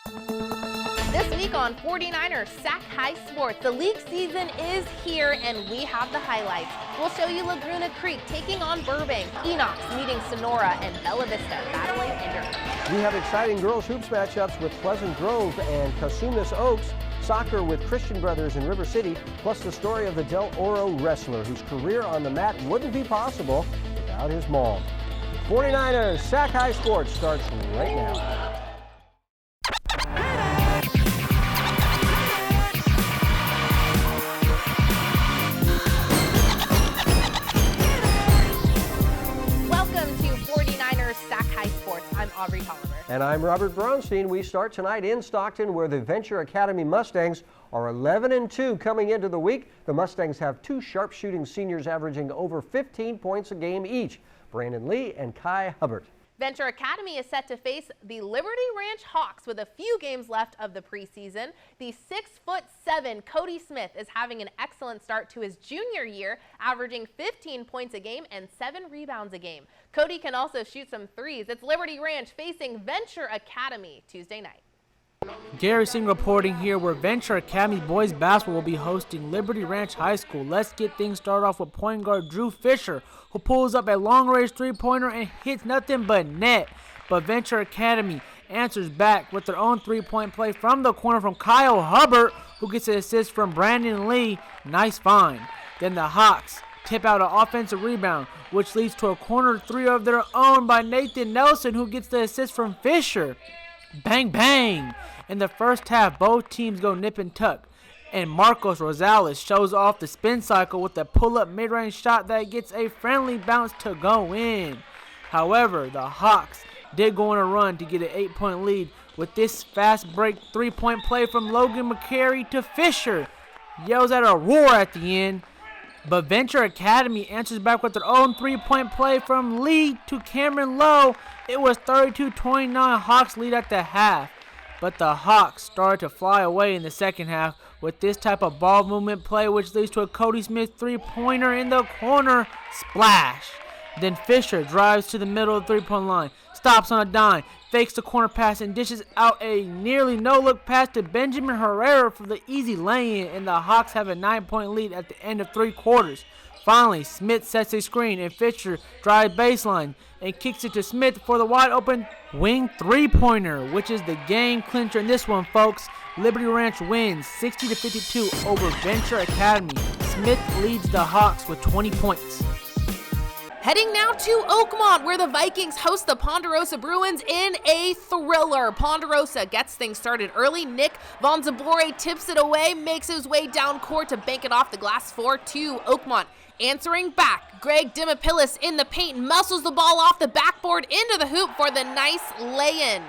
This week on 49ers Sac-Hi Sports, the league season is here and we have the highlights. We'll show you Laguna Creek taking on Burbank, Enox meeting Sonora, and Bella Vista battling Inderson. We have exciting girls hoops matchups with Pleasant Grove and Casunas Oaks, soccer with Christian Brothers in River City, plus the story of the Del Oro wrestler whose career on the mat wouldn't be possible without his mom. 49ers Sac-Hi Sports starts right now. I'm Aubrey Tolliver. And I'm Robert Braunstein. We start tonight in Stockton, where the Venture Academy Mustangs are 11-2 coming into the week. The Mustangs have two sharpshooting seniors averaging over 15 points a game each, Brandon Lee and Kai Hubbard. Venture Academy is set to face the Liberty Ranch Hawks with a few games left of the preseason. The 6'7" Cody Smith is having an excellent start to his junior year, averaging 15 points a game and 7 rebounds a game. Cody can also shoot some threes. It's Liberty Ranch facing Venture Academy Tuesday night. Gary Singh reporting here, where Venture Academy boys basketball will be hosting Liberty Ranch High School. Let's get things started off with point guard Drew Fisher, who pulls up a long-range three-pointer and hits nothing but net. But Venture Academy answers back with their own three-point play from the corner from Kyle Hubbard, who gets an assist from Brandon Lee. Nice find. Then the Hawks tip out an offensive rebound, which leads to a corner three of their own by Nathan Nelson, who gets the assist from Fisher. Bang, bang. In the first half, both teams go nip and tuck, and Marcos Rosales shows off the spin cycle with a pull-up mid-range shot that gets a friendly bounce to go in. However, the Hawks did go on a run to get an 8-point lead with this fast break three-point play from Logan McCary to Fisher. Yells at a roar at the end, but Venture Academy answers back with their own three-point play from Lee to Cameron Lowe. It was 32-29 Hawks lead at the half. But the Hawks started to fly away in the second half with this type of ball movement play, which leads to a Cody Smith three-pointer in the corner. Splash. Then Fisher drives to the middle of the three-point line, stops on a dime, fakes the corner pass, and dishes out a nearly no-look pass to Benjamin Herrera for the easy lay-in, and the Hawks have a 9-point lead at the end of 3 quarters. Finally, Smith sets a screen, and Fisher drives baseline and kicks it to Smith for the wide-open wing three-pointer, which is the game clincher in this one, folks. Liberty Ranch wins 60-52 over Venture Academy. Smith leads the Hawks with 20 points. Heading now to Oakmont, where the Vikings host the Ponderosa Bruins in a thriller. Ponderosa gets things started early. Nick Vonzabore tips it away, makes his way down court to bank it off the glass for Oakmont. Answering back, Greg Dimopoulos in the paint muscles the ball off the backboard into the hoop for the nice lay-in.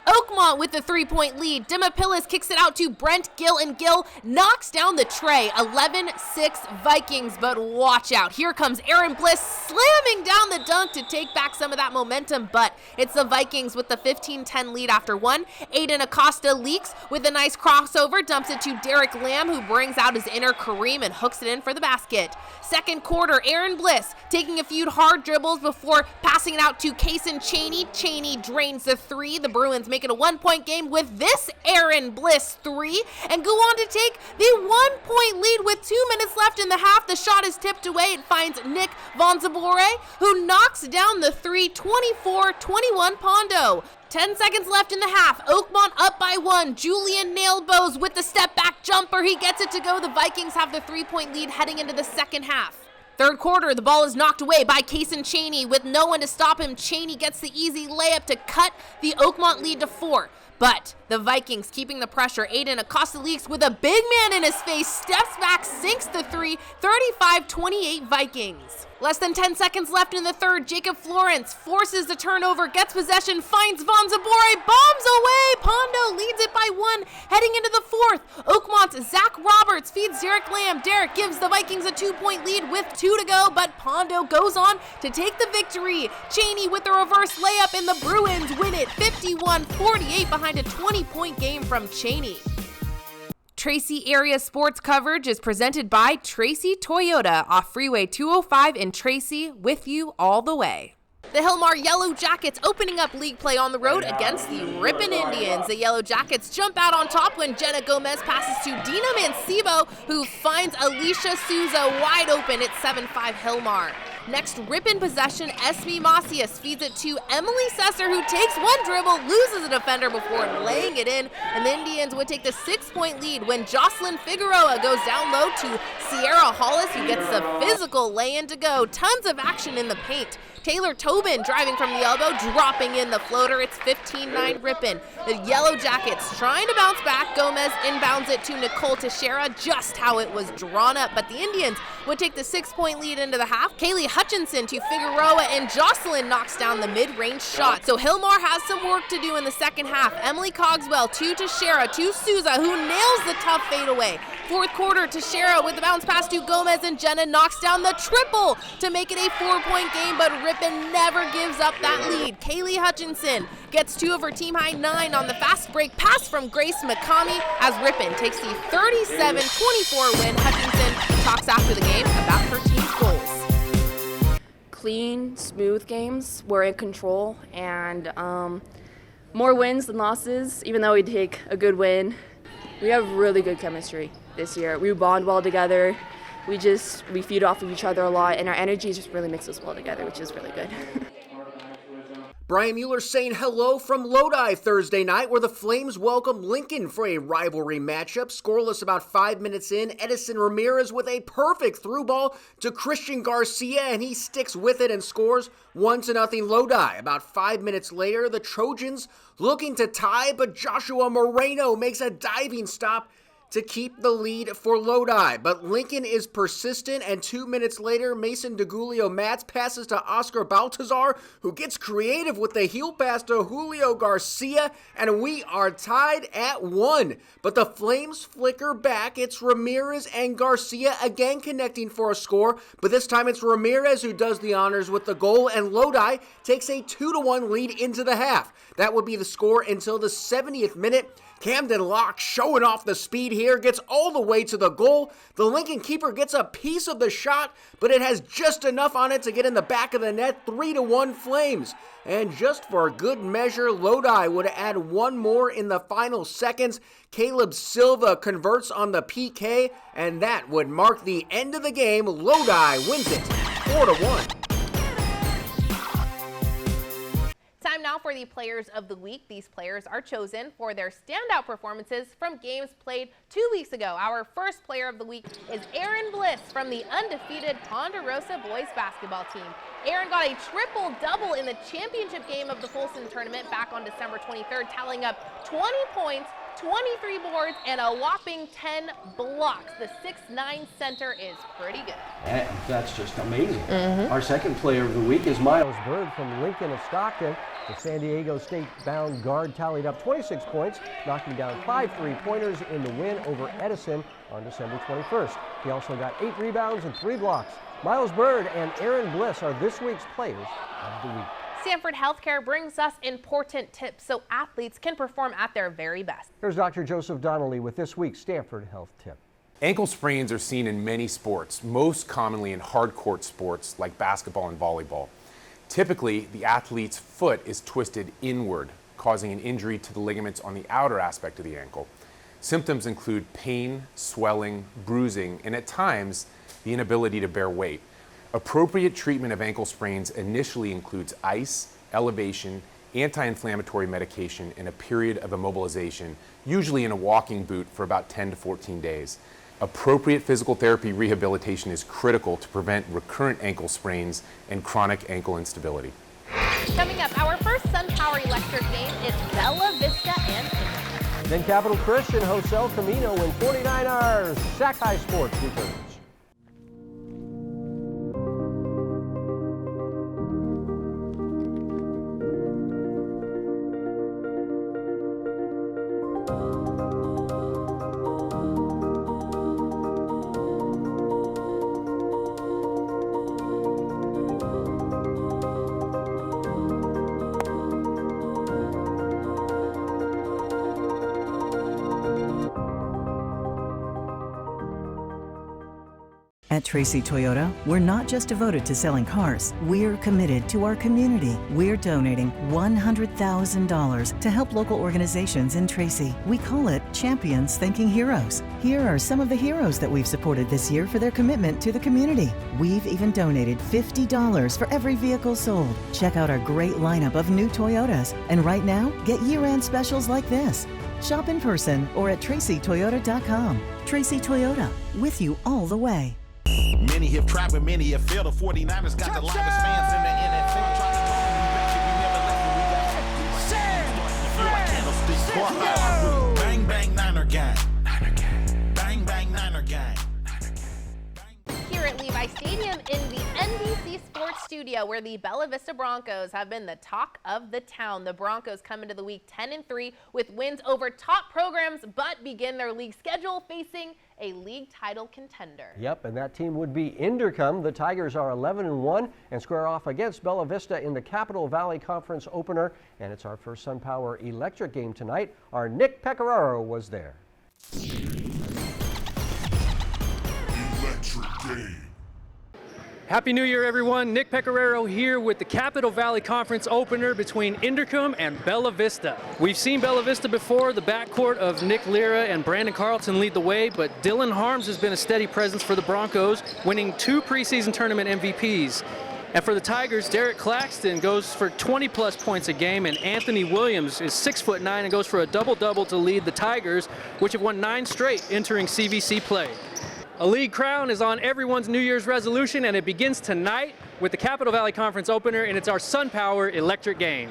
Oakmont with the 3-point lead. Dimopoulos kicks it out to Brent Gill, and Gill knocks down the tray. 11-6 Vikings, but watch out. Here comes Aaron Bliss slamming down the dunk to take back some of that momentum, but it's the Vikings with the 15-10 lead after one. Aiden Acosta leaks with a nice crossover, dumps it to Derek Lamb, who brings out his inner Kareem and hooks it in for the basket. Second quarter, Aaron Bliss taking a few hard dribbles before passing it out to Kaysen Chaney. Chaney drains the three. The Bruins make it a 1-point game with this Aaron Bliss three and go on to take the 1-point lead with 2 minutes left in the half. The shot is tipped away. It finds Nick Vonzabore, who knocks down the three. 24-21 Pondo. 10 seconds left in the half. Oakmont up by 1. Julian Nailbows with the step back jumper. He gets it to go. The Vikings have the 3-point lead heading into the second half. Third quarter, the ball is knocked away by Kaysen Chaney. With no one to stop him, Chaney gets the easy layup to cut the Oakmont lead to 4. But the Vikings keeping the pressure. Aiden Acosta leaks with a big man in his face, steps back, sinks the three. 35-28 Vikings. Less than 10 seconds left in the third. Jacob Florence forces the turnover, gets possession, finds Vonzabore, bombs away. Pondo leads it by 1, heading into the fourth. Oakmont's Zach Roberts feeds Derek Lamb. Derek gives the Vikings a 2-point lead with 2 to go, but Pondo goes on to take the victory. Chaney with the reverse layup, and the Bruins win it 51-48 behind a 20-point game from Chaney. Tracy area sports coverage is presented by Tracy Toyota off Freeway 205 in Tracy, with you all the way. The Hillmar Yellow Jackets opening up league play on the road against the Ripon Indians. The Yellow Jackets jump out on top when Jenna Gomez passes to Dina Mancebo, who finds Alicia Souza wide open. It's 7-5 Hillmar. Next, Ripon possession, Esme Macias feeds it to Emily Sesser, who takes one dribble, loses a defender before laying it in, and the Indians would take the 6-point lead when Jocelyn Figueroa goes down low to Sierra Hollis, who gets the physical lay-in to go. Tons of action in the paint. Taylor Tobin driving from the elbow, dropping in the floater. It's 15-9 Ripon. The Yellow Jackets trying to bounce back. Gomez inbounds it to Nicole Teixeira, just how it was drawn up, but the Indians would take the 6-point lead into the half. Kaylee Hutchinson to Figueroa, and Jocelyn knocks down the mid-range shot. So Hillmar has some work to do in the second half. Emily Cogswell to Teixeira to Souza, who nails the tough fadeaway. Fourth quarter, Teixeira with the bounce pass to Gomez, and Jenna knocks down the triple to make it a 4-point game, but Ripon never gives up that lead. Kaylee Hutchinson gets 2 of her team-high 9 on the fast break pass from Grace McCamey as Ripon takes the 37-24 win. Hutchinson talks after the game about her team's goals. Clean, smooth games. We're in control, and more wins than losses, even though we take a good win. We have really good chemistry this year. We bond well together. We feed off of each other a lot, and our energy just really mixes well together, which is really good. Brian Mueller saying hello from Lodi Thursday night, where the Flames welcome Lincoln for a rivalry matchup. Scoreless about 5 minutes in, Edison Ramirez with a perfect through ball to Christian Garcia, and he sticks with it and scores 1-0 Lodi. About 5 minutes later, the Trojans looking to tie, but Joshua Moreno makes a diving stop to keep the lead for Lodi. But Lincoln is persistent, and 2 minutes later, Mason DeGulio-Mats passes to Oscar Baltazar, who gets creative with the heel pass to Julio Garcia, and we are tied at 1. But the Flames flicker back. It's Ramirez and Garcia again connecting for a score, but this time it's Ramirez who does the honors with the goal, and Lodi takes a 2-1 lead into the half. That would be the score until the 70th minute. Camden Locke showing off the speed here, gets all the way to the goal. The Lincoln keeper gets a piece of the shot, but it has just enough on it to get in the back of the net. 3-1 Flames. And just for good measure, Lodi would add one more in the final seconds. Caleb Silva converts on the PK, and that would mark the end of the game. Lodi wins it 4-1. Time now for the Players of the Week. These players are chosen for their standout performances from games played 2 weeks ago. Our first Player of the Week is Aaron Bliss from the undefeated Ponderosa boys basketball team. Aaron got a triple-double in the championship game of the Folsom tournament back on December 23rd, tallying up 20 points, 23 boards, and a whopping 10 blocks. The 6'9" center is pretty good. That's just amazing. Our second Player of the Week is Miles Bird from Lincoln of Stockton. The San Diego State-bound guard tallied up 26 points, knocking down 5 three-pointers in the win over Edison on December 21st. He also got 8 rebounds and 3 blocks. Miles Bird and Aaron Bliss are this week's Players of the Week. Sanford Healthcare brings us important tips so athletes can perform at their very best. Here's Dr. Joseph Donnelly with this week's Stanford Health Tip. Ankle sprains are seen in many sports, most commonly in hard court sports like basketball and volleyball. Typically, the athlete's foot is twisted inward, causing an injury to the ligaments on the outer aspect of the ankle. Symptoms include pain, swelling, bruising, and at times, the inability to bear weight. Appropriate treatment of ankle sprains initially includes ice, elevation, anti-inflammatory medication, and a period of immobilization, usually in a walking boot for about 10 to 14 days. Appropriate physical therapy rehabilitation is critical to prevent recurrent ankle sprains and chronic ankle instability. Coming up, our first SunPower Electric game is Bella Vista and Pinnacle. Then Capital Christian hosts El Camino when 49ers Sac-Hi Sports returns. At Tracy Toyota, we're not just devoted to selling cars. We're committed to our community. We're donating $100,000 to help local organizations in Tracy. We call it Champions Thanking Heroes. Here are some of the heroes that we've supported this year for their commitment to the community. We've even donated $50 for every vehicle sold. Check out our great lineup of new Toyotas. And right now, get year-end specials like this. Shop in person or at tracytoyota.com. Tracy Toyota, with you all the way. Many have tried, but many have failed. The 49ers got the livest fans in the NFL. Try to call me back if you never left. Bang, bang, Niner gang. Bang, bang, Niner gang. Here at Levi Stadium in the NBC Sports Studio, where the Bella Vista Broncos have been the talk of the town. The Broncos come into the week 10-3 with wins over top programs, but begin their league schedule facing a league title contender. Yep, and that team would be Inderkum. The Tigers are 11-1 and square off against Bella Vista in the Capital Valley Conference opener. And it's our first SunPower Electric game tonight. Our Nick Pecoraro was there. Electric game. Happy New Year, everyone. Nick Pecoraro here with the Capital Valley Conference opener between Inderkum and Bella Vista. We've seen Bella Vista before. The backcourt of Nick Lira and Brandon Carlton lead the way, but Dylan Harms has been a steady presence for the Broncos, winning 2 preseason tournament MVPs. And for the Tigers, Derek Claxton goes for 20-plus points a game, and Anthony Williams is 6'9" and goes for a double-double to lead the Tigers, which have won 9 straight entering CVC play. A league crown is on everyone's New Year's resolution, and it begins tonight with the Capital Valley Conference opener, and it's our SunPower Electric game.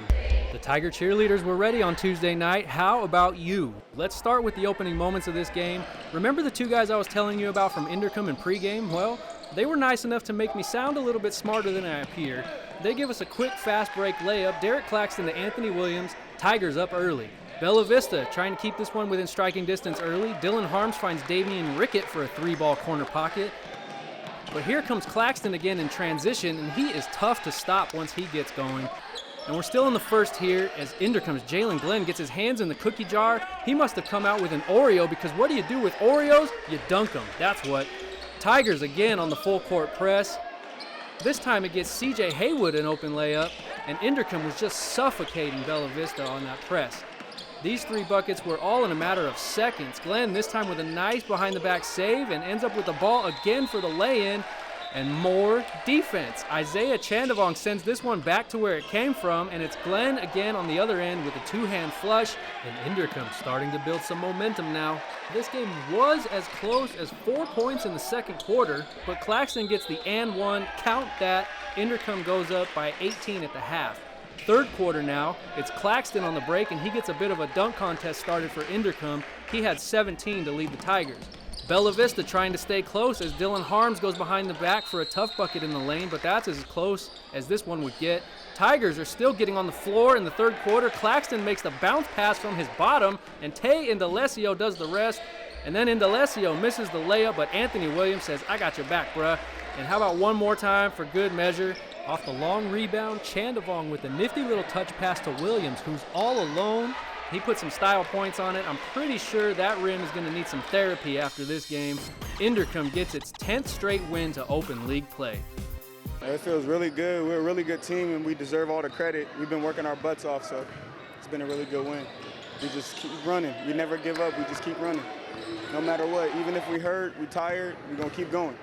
The Tiger cheerleaders were ready on Tuesday night. How about you? Let's start with the opening moments of this game. Remember the 2 guys I was telling you about from Inderkum in pregame? Well, they were nice enough to make me sound a little bit smarter than I appear. They give us a quick fast break layup. Derek Claxton to Anthony Williams. Tigers up early. Bella Vista trying to keep this one within striking distance early. Dylan Harms finds Damian Rickett for a 3-ball corner pocket. But here comes Claxton again in transition, and he is tough to stop once he gets going. And we're still in the first here as Inderkum's Jalen Glenn gets his hands in the cookie jar. He must have come out with an Oreo, because what do you do with Oreos? You dunk them. That's what. Tigers again on the full court press. This time it gets CJ Haywood an open layup, and Inderkum was just suffocating Bella Vista on that press. These 3 buckets were all in a matter of seconds. Glenn this time with a nice behind-the-back save and ends up with the ball again for the lay-in and more defense. Isaiah Chandavong sends this one back to where it came from, and it's Glenn again on the other end with a 2-hand flush, and Inderkum starting to build some momentum now. This game was as close as 4 points in the second quarter, but Claxton gets the and one. Count that. Inderkum goes up by 18 at the half. Third quarter now, it's Claxton on the break, and he gets a bit of a dunk contest started for Inderkum. He had 17 to lead the Tigers. Bella Vista trying to stay close as Dylan Harms goes behind the back for a tough bucket in the lane, but that's as close as this one would get. Tigers are still getting on the floor in the third quarter. Claxton makes the bounce pass from his bottom, and Tay Indalecio does the rest. And then Indalecio misses the layup, but Anthony Williams says, I got your back, bruh. And how about one more time for good measure? Off the long rebound, Chandavong with a nifty little touch pass to Williams, who's all alone. He put some style points on it. I'm pretty sure that rim is going to need some therapy after this game. Inderkum gets its 10th straight win to open league play. It feels really good. We're a really good team, and we deserve all the credit. We've been working our butts off, so it's been a really good win. We just keep running. We never give up. We just keep running. No matter what, even if we hurt, we tired, we're going to keep going.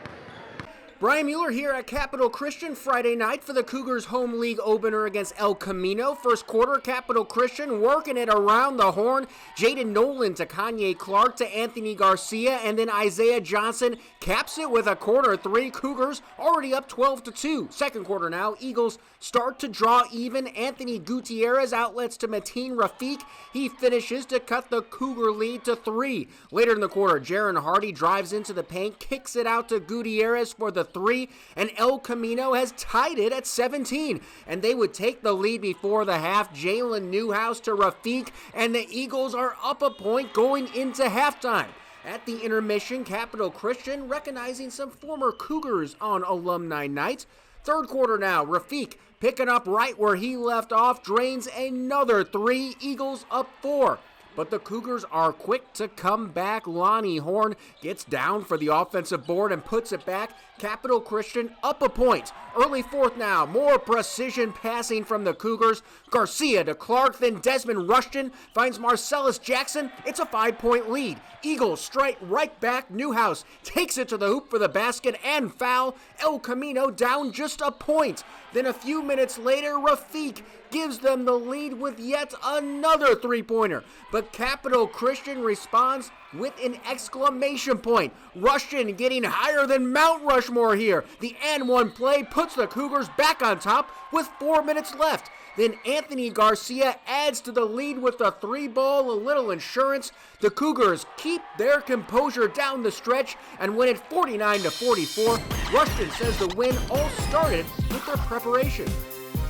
Brian Mueller here at Capital Christian Friday night for the Cougars home league opener against El Camino. First quarter, Capital Christian working it around the horn. Jaden Nolan to Kanye Clark to Anthony Garcia, and then Isaiah Johnson caps it with a corner 3. Cougars already up 12-2. Second quarter now, Eagles start to draw even. Anthony Gutierrez outlets to Mateen Rafiq. He finishes to cut the Cougar lead to 3. Later in the quarter, Jaron Hardy drives into the paint, kicks it out to Gutierrez for the 3, and El Camino has tied it at 17, and they would take the lead before the half. Jalen Newhouse to Rafiq, and the Eagles are up a point going into halftime. At the intermission, Capital Christian recognizing some former Cougars on alumni night. Third quarter now, Rafiq picking up right where he left off, drains another 3, Eagles up 4. but the Cougars are quick to come back. Lonnie Horn gets down for the offensive board and puts it back. Capital Christian up a point. Early fourth now, more precision passing from the Cougars. Garcia to Clark, then Desmond Rushton finds Marcellus Jackson. It's a 5-point lead. Eagles strike right back. Newhouse takes it to the hoop for the basket and foul. El Camino down just a point. Then a few minutes later, Rafiq gives them the lead with yet another three-pointer. But Capital Christian responds with an exclamation point. Rushton getting higher than Mount Rushmore here. The and one play puts the Cougars back on top with 4 minutes left. Then Anthony Garcia adds to the lead with a three ball, a little insurance. The Cougars keep their composure down the stretch and win it 49-44. Rushton says the win all started with their preparation.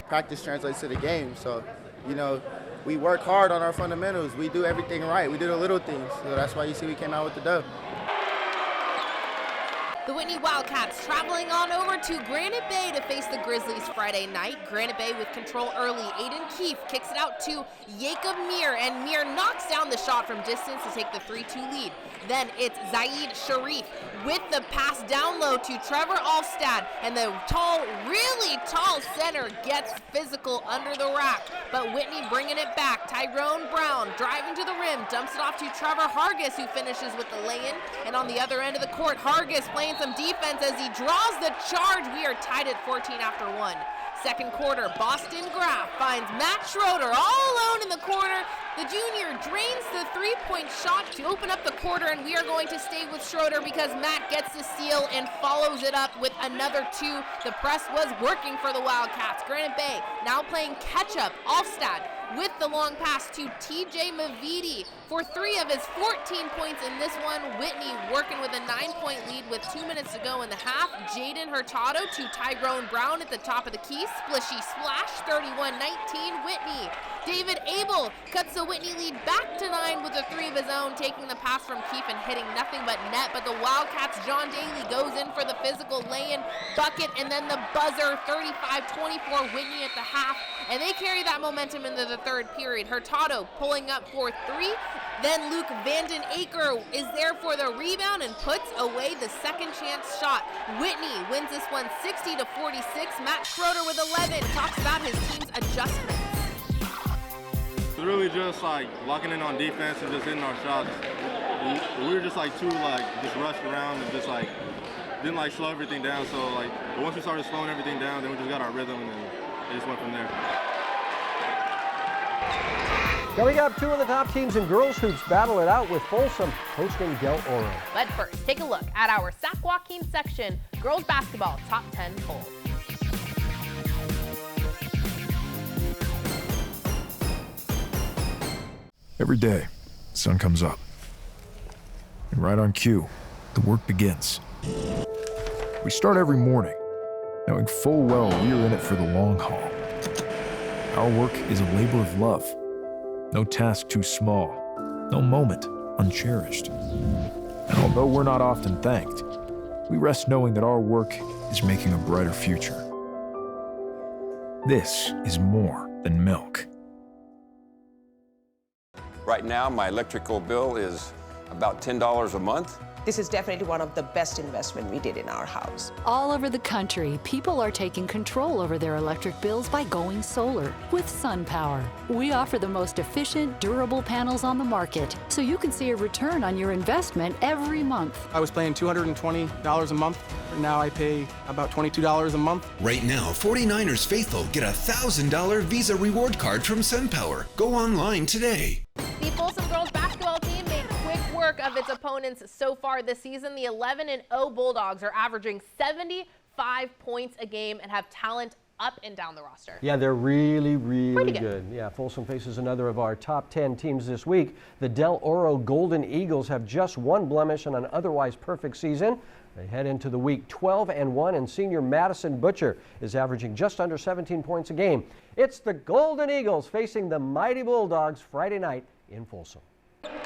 Practice translates to the game, so, we work hard on our fundamentals. We do everything right. We do the little things, so that's why you see we came out with the dub. The Whitney Wildcats traveling on over to Granite Bay to face the Grizzlies Friday night. Granite Bay with control early. Aiden Keefe kicks it out to Jacob Mir, and Mir knocks down the shot from distance to take the 3-2 lead. Then it's Zaid Sharif with the pass down low to Trevor Alstad, and the really tall center gets physical under the rack. But Whitney bringing it back. Tyrone Brown driving to the rim, dumps it off to Trevor Hargis, who finishes with the lay-in. And on the other end of the court, Hargis playing some defense as he draws the charge. We are tied at 14 after 1. Second quarter, Boston Graf finds Matt Schroeder all alone in the corner. The junior drains the three-point shot to open up the quarter, and we are going to stay with Schroeder because Matt gets the steal and follows it up with another two. The press was working for the Wildcats. Granite Bay now playing catch-up. Alstad with the long pass to TJ Mavidi for 3 of his 14 points in this one. Whitney working with a 9-point lead with 2 minutes to go in the half. Jaden Hurtado to Tyrone Brown at the top of the key. Splishy splash, 31-19 Whitney. David Abel cuts the Whitney lead back to 9 with a 3 of his own, taking the pass from Keefe and hitting nothing but net. But the Wildcats, John Daly goes in for the physical lay-in bucket, and then the buzzer, 35-24 Whitney at the half. And they carry that momentum into the third period. Hurtado pulling up for 3. Then Luke Vanden Aker is there for the rebound and puts away the second chance shot. Whitney wins this one 60-46. Matt Schroeder with 11 talks about his team's adjustments. It's really just like locking in on defense and just hitting our shots. We were just just rushed around and just didn't slow everything down. So but once we started slowing everything down, then we just got our rhythm and then it just went from there. Coming up, 2 of the top teams in girls hoops battle it out with Folsom hosting Del Oro. But first, take a look at our Sac-Joaquin section girls basketball top 10 poll. Every day, the sun comes up. And right on cue, the work begins. We start every morning, knowing full well we are in it for the long haul. Our work is a labor of love. No task too small, no moment uncherished. And although we're not often thanked, we rest knowing that our work is making a brighter future. This is more than milk. Right now, my electrical bill is about $10 a month. This is definitely one of the best investments we did in our house. All over the country, people are taking control over their electric bills by going solar with SunPower. We offer the most efficient, durable panels on the market, so you can see a return on your investment every month. I was paying $220 a month. Now I pay about $22 a month. Right now, 49ers faithful get a $1,000 Visa reward card from SunPower. Go online today. The Folsom girls basketball team made quick work of its opponents so far this season. The 11-0 Bulldogs are averaging 75 points a game and have talent up and down the roster. Yeah, they're really good. Yeah, Folsom faces another of our top 10 teams this week. The Del Oro Golden Eagles have just one blemish on an otherwise perfect season. They head into the week 12-1, and senior Madison Butcher is averaging just under 17 points a game. It's the Golden Eagles facing the mighty Bulldogs Friday night in Folsom.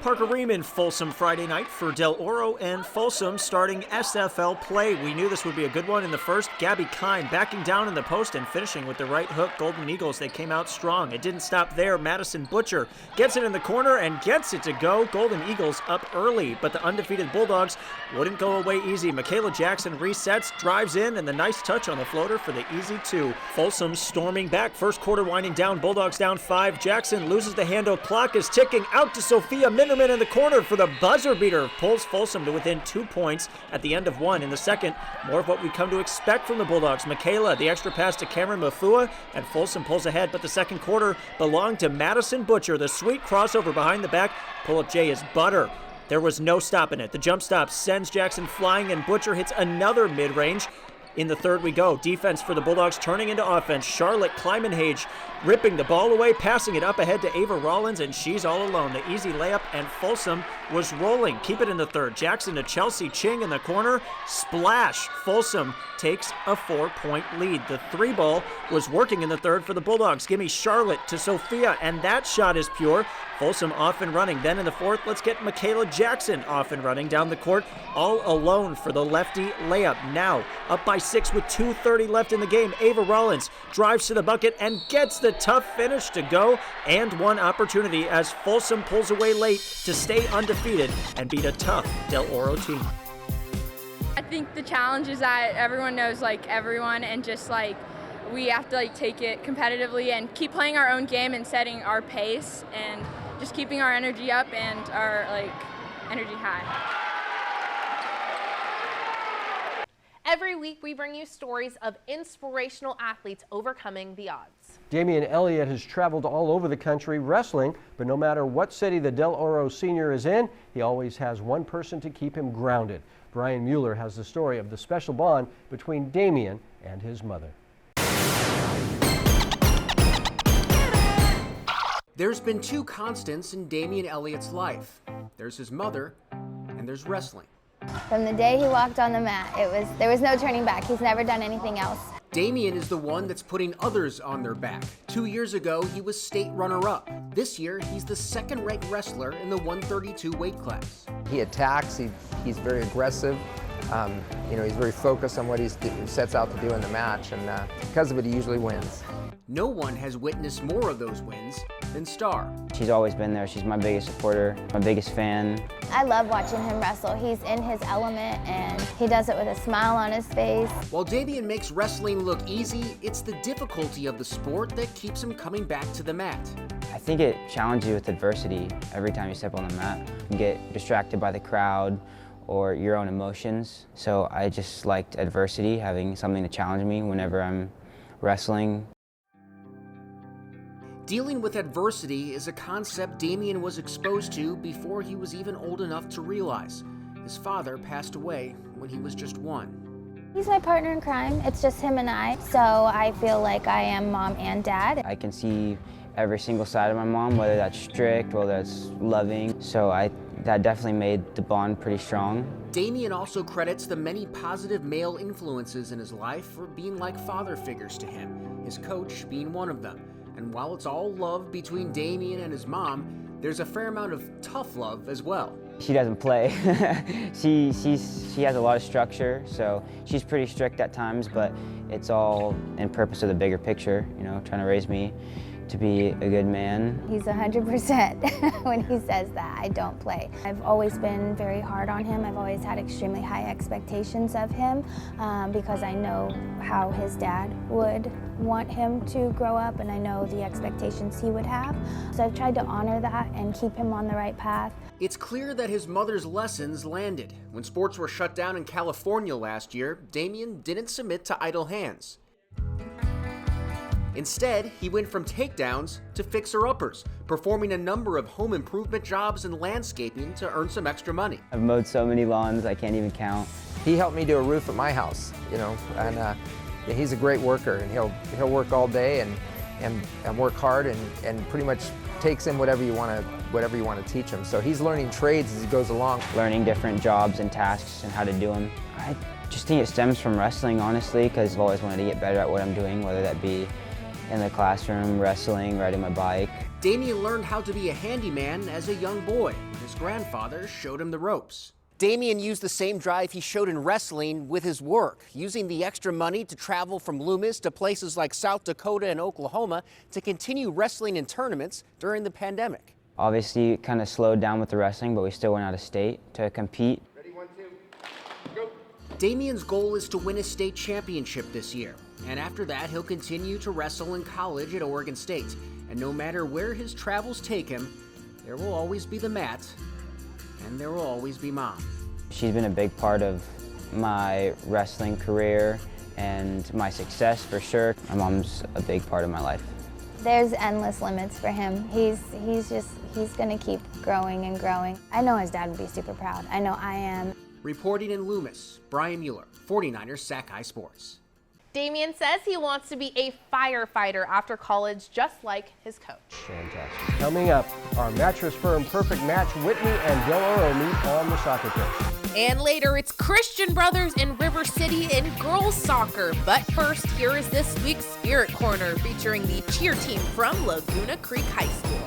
Parker Riemann, Folsom Friday night for Del Oro and Folsom starting SFL play. We knew this would be a good one in the first. Gabby Kine backing down in the post and finishing with the right hook. Golden Eagles, they came out strong. It didn't stop there. Madison Butcher gets it in the corner and gets it to go. Golden Eagles up early, but the undefeated Bulldogs wouldn't go away easy. Michaela Jackson resets, drives in, and the nice touch on the floater for the easy 2. Folsom storming back. First quarter winding down. Bulldogs down 5. Jackson loses the handle. Clock is ticking out to Sophia Minderman in the corner for the buzzer beater. Pulls Folsom to within 2 points at the end of 1. In the second, more of what we come to expect from the Bulldogs. Michaela, the extra pass to Cameron Mafua, and Folsom pulls ahead, but the second quarter belonged to Madison Butcher. The sweet crossover behind the back. Pull-up J is butter. There was no stopping it. The jump stop sends Jackson flying, and Butcher hits another mid-range. In the third we go. Defense for the Bulldogs turning into offense. Charlotte Kleimanhage ripping the ball away, passing it up ahead to Ava Rollins, and she's all alone. The easy layup, and Folsom was rolling. Keep it in the third. Jackson to Chelsea Ching in the corner. Splash. Folsom takes a 4-point lead. The 3-ball was working in the third for the Bulldogs. Give me Charlotte to Sophia, and that shot is pure. Folsom off and running. Then in the fourth, let's get Michaela Jackson off and running down the court, all alone for the lefty layup. Now, up by 6 with 2:30 left in the game. Ava Rollins drives to the bucket and gets the tough finish to go, and one opportunity as Folsom pulls away late to stay undefeated and beat a tough Del Oro team. I think the challenge is that everyone knows everyone, and just we have to take it competitively and keep playing our own game and setting our pace and just keeping our energy up and our energy high. Every week, we bring you stories of inspirational athletes overcoming the odds. Damian Elliott has traveled all over the country wrestling, but no matter what city the Del Oro senior is in, he always has one person to keep him grounded. Brian Mueller has the story of the special bond between Damian and his mother. There's been 2 constants in Damian Elliott's life. There's his mother, and there's wrestling. From the day he walked on the mat, there was no turning back. He's never done anything else. Damian is the one that's putting others on their back. 2 years ago, he was state runner-up. This year, he's the second-ranked wrestler in the 132 weight class. He attacks, he's very aggressive. He's very focused on what he sets out to do in the match, and because of it, he usually wins. No one has witnessed more of those wins than Star. She's always been there. She's my biggest supporter, my biggest fan. I love watching him wrestle. He's in his element, and he does it with a smile on his face. While Damian makes wrestling look easy, it's the difficulty of the sport that keeps him coming back to the mat. I think it challenges you with adversity every time you step on the mat. You get distracted by the crowd or your own emotions. So I just liked adversity, having something to challenge me whenever I'm wrestling. Dealing with adversity is a concept Damian was exposed to before he was even old enough to realize. His father passed away when he was just 1. He's my partner in crime. It's just him and I, so I feel like I am mom and dad. I can see every single side of my mom, whether that's strict, whether that's loving. So that definitely made the bond pretty strong. Damian also credits the many positive male influences in his life for being like father figures to him, his coach being one of them. And while it's all love between Damian and his mom, there's a fair amount of tough love as well. She doesn't play. she has a lot of structure, so she's pretty strict at times, but it's all in purpose of the bigger picture, trying to raise me to be a good man. He's 100% when he says that. I don't play. I've always been very hard on him. I've always had extremely high expectations of him because I know how his dad would want him to grow up, and I know the expectations he would have. So I've tried to honor that and keep him on the right path. It's clear that his mother's lessons landed. When sports were shut down in California last year, Damian didn't submit to idle hands. Instead, he went from takedowns to fixer-uppers, performing a number of home improvement jobs and landscaping to earn some extra money. I've mowed so many lawns, I can't even count. He helped me do a roof at my house, and he's a great worker, and he'll work all day and work hard and pretty much takes in whatever you want to teach him. So he's learning trades as he goes along. Learning different jobs and tasks and how to do them. I just think it stems from wrestling, honestly, because I've always wanted to get better at what I'm doing, whether that be in the classroom, wrestling, riding my bike. Damien learned how to be a handyman as a young boy. His grandfather showed him the ropes. Damien used the same drive he showed in wrestling with his work, using the extra money to travel from Loomis to places like South Dakota and Oklahoma to continue wrestling in tournaments during the pandemic. Obviously, kind of slowed down with the wrestling, but we still went out of state to compete. Ready, 1, 2, go. Damien's goal is to win a state championship this year, and after that, he'll continue to wrestle in college at Oregon State. And no matter where his travels take him, there will always be the mat, and there will always be Mom. She's been a big part of my wrestling career and my success for sure. My mom's a big part of my life. There's endless limits for him. He's gonna keep growing and growing. I know his dad would be super proud. I know I am. Reporting in Loomis, Brian Mueller, 49ers Sac-Hi Sports. Damien says he wants to be a firefighter after college, just like his coach. Fantastic. Coming up, our Mattress Firm Perfect Match, Whitney and Del Oro meet on the soccer pitch. And later, it's Christian Brothers in River City in girls soccer. But first, here is this week's Spirit Corner featuring the cheer team from Laguna Creek High School.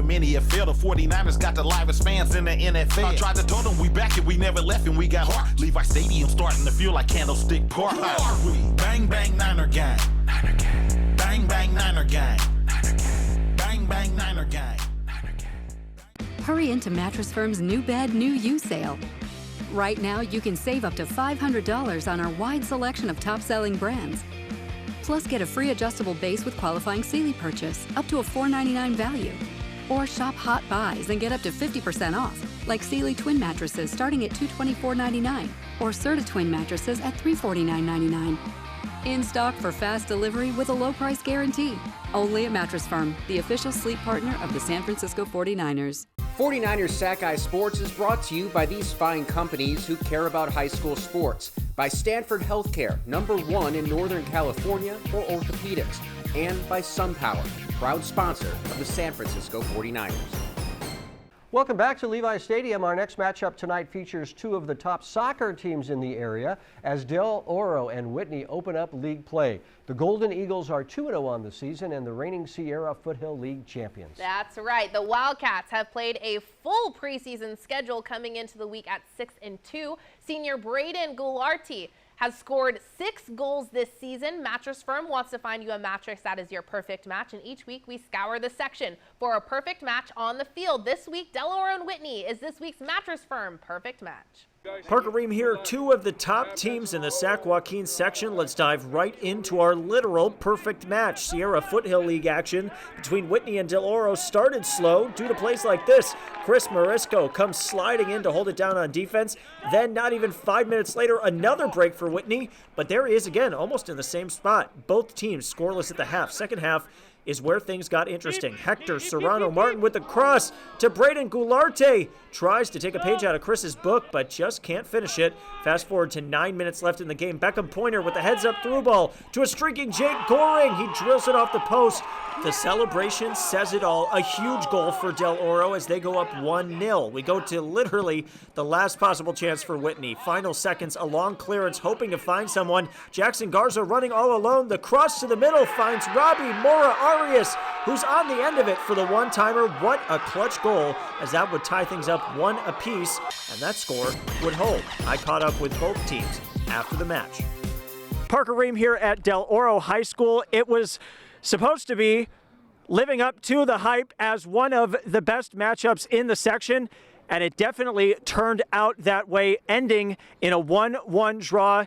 Many have failed. The 49ers got the livest fans in the NFL. I tried to tell them we back and we never left and we got heart. Levi Stadium starting to feel like Candlestick Park. Bang, bang, Niner gang. Niner gang. Bang, bang, Niner gang. Niner gang. Bang, bang, Niner gang. Hurry into Mattress Firm's New Bed, New You sale. Right now, you can save up to $500 on our wide selection of top-selling brands. Plus, get a free adjustable base with qualifying Sealy purchase, up to a $4.99 value. Or shop hot buys and get up to 50% off, like Sealy twin mattresses starting at $224.99 or Serta twin mattresses at $349.99. In stock for fast delivery with a low price guarantee. Only at Mattress Firm, the official sleep partner of the San Francisco 49ers. 49ers Sac-Hi Sports is brought to you by these fine companies who care about high school sports. By Stanford Healthcare, #1 in Northern California for orthopedics. And by SunPower, proud sponsor of the San Francisco 49ers. Welcome back to Levi Stadium. Our next matchup tonight features two of the top soccer teams in the area as Del Oro and Whitney open up league play. The Golden Eagles are 2-0 on the season and the reigning Sierra Foothill League champions. That's right. The Wildcats have played a full preseason schedule coming into the week at 6-2. Senior Braden Goularty has scored 6 goals this season. Mattress Firm wants to find you a mattress that is your perfect match, and each week we scour the section for a perfect match on the field. This week, Del Oro and Whitney is this week's Mattress Firm perfect match. Parker Ream here, two of the top teams in the Sac Joaquin section. Let's dive right into our literal perfect match. Sierra Foothill League action between Whitney and Del Oro started slow due to plays like this. Chris Morisco comes sliding in to hold it down on defense. Then not even 5 minutes later, another break for Whitney. But there he is again, almost in the same spot. Both teams scoreless at the half. Second half is where things got interesting. Hector Serrano Martin with the cross to Braden Goularte. Tries to take a page out of Chris's book, but just can't finish it. Fast forward to 9 minutes left in the game. Beckham Pointer with the heads-up through ball to a streaking Jake Goring. He drills it off the post. The celebration says it all. A huge goal for Del Oro as they go up 1-0. We go to literally the last possible chance for Whitney. Final seconds, a long clearance, hoping to find someone. Jackson Garza running all alone. The cross to the middle finds Robbie Mora Arias, who's on the end of it for the one-timer. What a clutch goal, as that would tie things up 1 apiece, and that score would hold. I caught up with both teams after the match. Parker Ream here at Del Oro High School. It was supposed to be living up to the hype as one of the best matchups in the section, and it definitely turned out that way, ending in a 1-1 draw.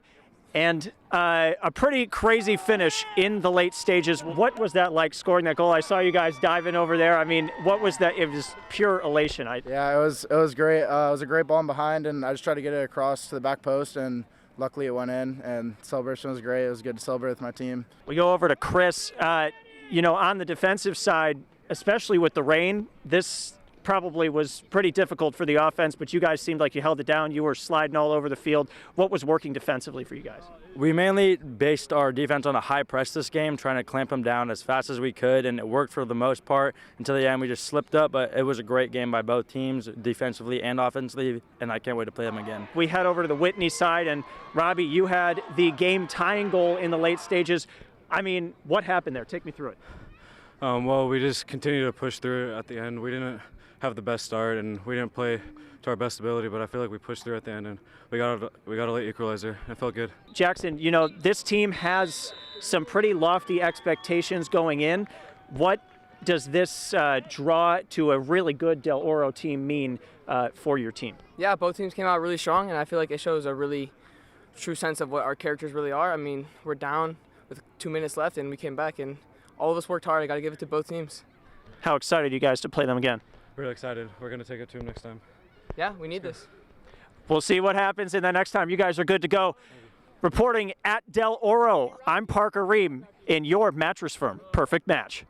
And a pretty crazy finish in the late stages. What was that like, scoring that goal? I saw you guys diving over there. I mean, what was that? It was pure elation. Yeah, it was great. It was a great ball in behind, and I just tried to get it across to the back post, and luckily it went in, and celebration was great. It was good to celebrate with my team. We go over to Chris. You know, on the defensive side, especially with the rain, this probably was pretty difficult for the offense, but you guys seemed like you held it down. You were sliding all over the field. What was working defensively for you guys? We mainly based our defense on a high press this game, trying to clamp them down as fast as we could, and it worked for the most part. Until the end, we just slipped up, but it was a great game by both teams, defensively and offensively, and I can't wait to play them again. We head over to the Whitney side, and Robbie, you had the game-tying goal in the late stages. I mean, what happened there? Take me through it. Well, we just continued to push through it at the end. We didn't have the best start, and we didn't play to our best ability, but I feel like we pushed through at the end, and we got a late equalizer. It felt good. Jackson, you know, this team has some pretty lofty expectations going in. What does this draw to a really good Del Oro team mean for your team? Yeah, both teams came out really strong, and I feel like it shows a really true sense of what our characters really are. I mean, we're down with 2 minutes left, and we came back, and all of us worked hard. I got to give it to both teams. How excited are you guys to play them again? Really excited. We're going to take it to them next time. Yeah, we need this. We'll see what happens in the next time. You guys are good to go. Reporting at Del Oro, I'm Parker Ream in your mattress firm, Perfect Match.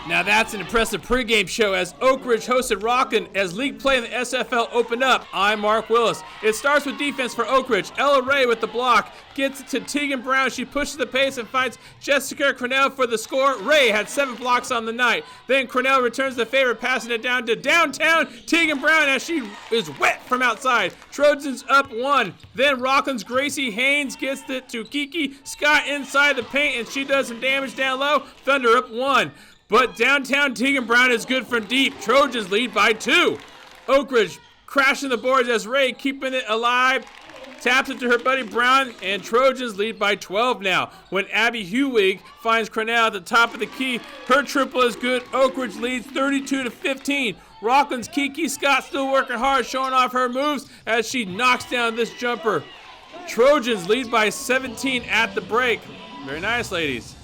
Now that's an impressive pregame show as Oak Ridge hosted Rockin as league play in the SFL opened up. I'm Mark Willis. It starts with defense for Oak Ridge. Ella Ray with the block. Gets it to Tegan Brown. She pushes the pace and finds Jessica Cornell for the score. Ray had 7 blocks on the night. Then Cornell returns the favor, passing it down to downtown Tegan Brown as she is wet from outside. Trojans up 1. Then Rockin's Gracie Haynes gets it to Kiki Scott inside the paint, and she does some damage down low. Thunder up 1. But downtown Tegan Brown is good from deep. Trojans lead by 2. Oak Ridge crashing the boards as Ray keeping it alive. Taps it to her buddy Brown, and Trojans lead by 12 now. When Abby Hewig finds Cornell at the top of the key, her triple is good. Oak Ridge leads 32-15. Rockland's Kiki Scott still working hard, showing off her moves as she knocks down this jumper. Trojans lead by 17 at the break. Very nice, ladies.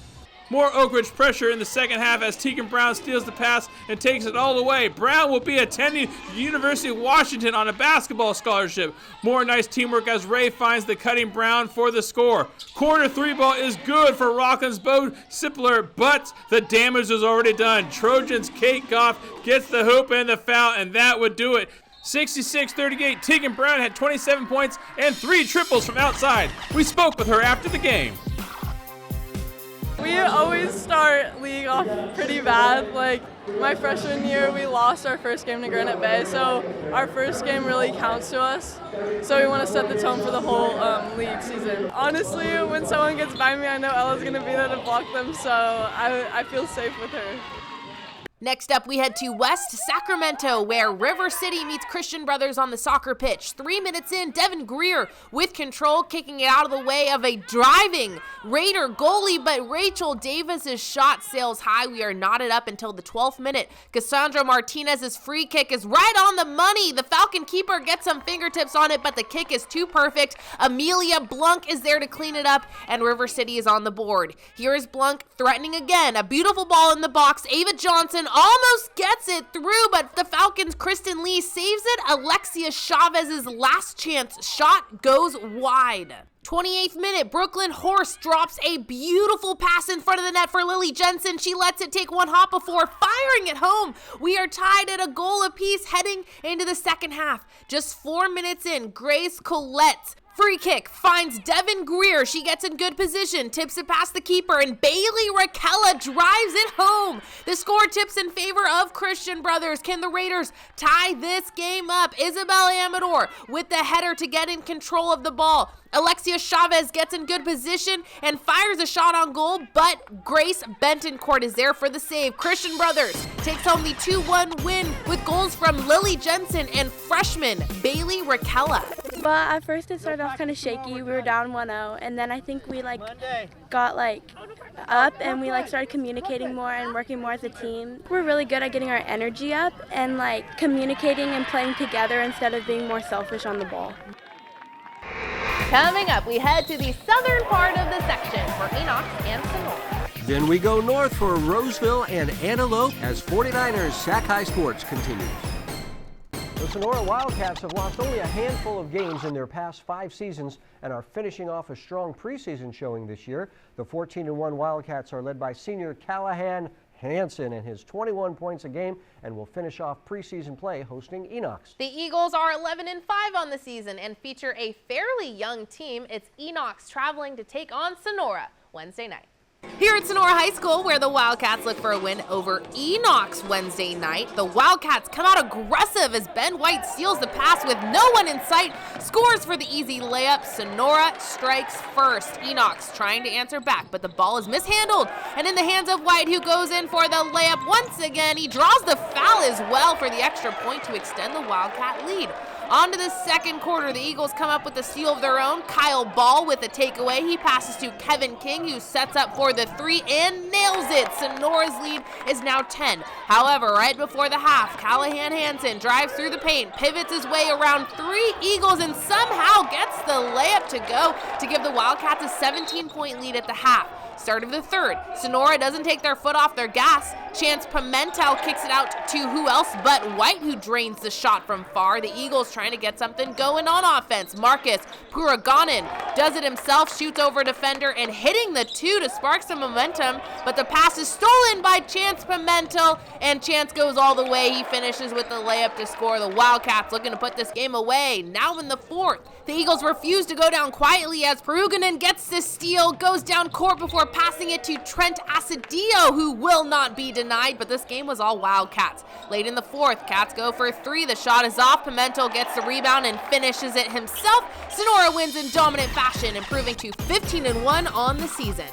More Oak Ridge pressure in the second half as Tegan Brown steals the pass and takes it all the way. Brown will be attending the University of Washington on a basketball scholarship. More nice teamwork as Ray finds the cutting Brown for the score. Corner 3 ball is good for Rockin's Bo Sipler, but the damage is already done. Trojans Kate Goff gets the hoop and the foul, and that would do it. 66-38, Tegan Brown had 27 points and 3 triples from outside. We spoke with her after the game. We always start league off pretty bad. Like my freshman year, we lost our first game to Granite Bay, so our first game really counts to us. So we want to set the tone for the whole league season. Honestly, when someone gets by me, I know Ella's going to be there to block them, so I feel safe with her. Next up, we head to West Sacramento, where River City meets Christian Brothers on the soccer pitch. 3 minutes in, Devin Greer with control, kicking it out of the way of a driving Raider goalie, but Rachel Davis's shot sails high. We are knotted up until the 12th minute. Cassandra Martinez's free kick is right on the money. The Falcon keeper gets some fingertips on it, but the kick is too perfect. Amelia Blunk is there to clean it up, and River City is on the board. Here is Blunk threatening again. A beautiful ball in the box. Ava Johnson almost gets it through, but the Falcons' Kristen Lee saves it. Alexia Chavez's last chance shot goes wide. 28th minute, Brooklyn Horse drops a beautiful pass in front of the net for Lily Jensen. She lets it take one hop before firing it home. We are tied at a goal apiece heading into the second half. Just 4 minutes in, Grace Collette's free kick finds Devin Greer. She gets in good position, tips it past the keeper, and Bailey Raquella drives it home. The score tips in favor of Christian Brothers. Can the Raiders tie this game up? Isabel Amador with the header to get in control of the ball. Alexia Chavez gets in good position and fires a shot on goal, but Grace Bentoncourt is there for the save. Christian Brothers takes home the 2-1 win with goals from Lily Jensen and freshman Bailey Raquella. But at first it started off kind of shaky. We were down 1-0, and then I think we got up and we started communicating more and working more as a team. We're really good at getting our energy up and communicating and playing together instead of being more selfish on the ball. Coming up, we head to the southern part of the section for Enoch and Sonora. Then we go north for Roseville and Antelope as 49ers Sac-Hi Sports continues. The Sonora Wildcats have lost only a handful of games in their past 5 seasons and are finishing off a strong preseason showing this year. The 14-1 Wildcats are led by senior Callahan Hansen and his 21 points a game and will finish off preseason play hosting Enoch's. The Eagles are 11-5 on the season and feature a fairly young team. It's Enoch's traveling to take on Sonora Wednesday night. Here at Sonora High School, where the Wildcats look for a win over Enoch's Wednesday night, the Wildcats come out aggressive as Ben White steals the pass with no one in sight, scores for the easy layup. Sonora strikes first. Enoch's trying to answer back, but the ball is mishandled and in the hands of White, who goes in for the layup once again. He draws the foul as well for the extra point to extend the Wildcat lead. On to the second quarter, the Eagles come up with a steal of their own. Kyle Ball with a takeaway. He passes to Kevin King, who sets up for the 3 and nails it. Sonora's lead is now 10. However, right before the half, Callahan Hansen drives through the paint, pivots his way around 3 Eagles, and somehow gets the layup to go to give the Wildcats a 17-point lead at the half. Start of the third, Sonora doesn't take their foot off their gas. Chance Pimentel kicks it out to who else but White, who drains the shot from far. The Eagles trying to get something going on offense. Marcus Puraganen does it himself, shoots over a defender and hitting the 2 to spark some momentum, but the pass is stolen by Chance Pimentel, and Chance goes all the way. He finishes with the layup to score. The Wildcats looking to put this game away. Now in the fourth, the Eagles refuse to go down quietly as Puraganen gets the steal, goes down court before passing it to Trent Asadio, who will not be denied, but this game was all Wildcats. Late in the fourth, Cats go for 3. The shot is off. Pimentel gets the rebound and finishes it himself. Sonora wins in dominant fashion, improving to 15-1 on the season.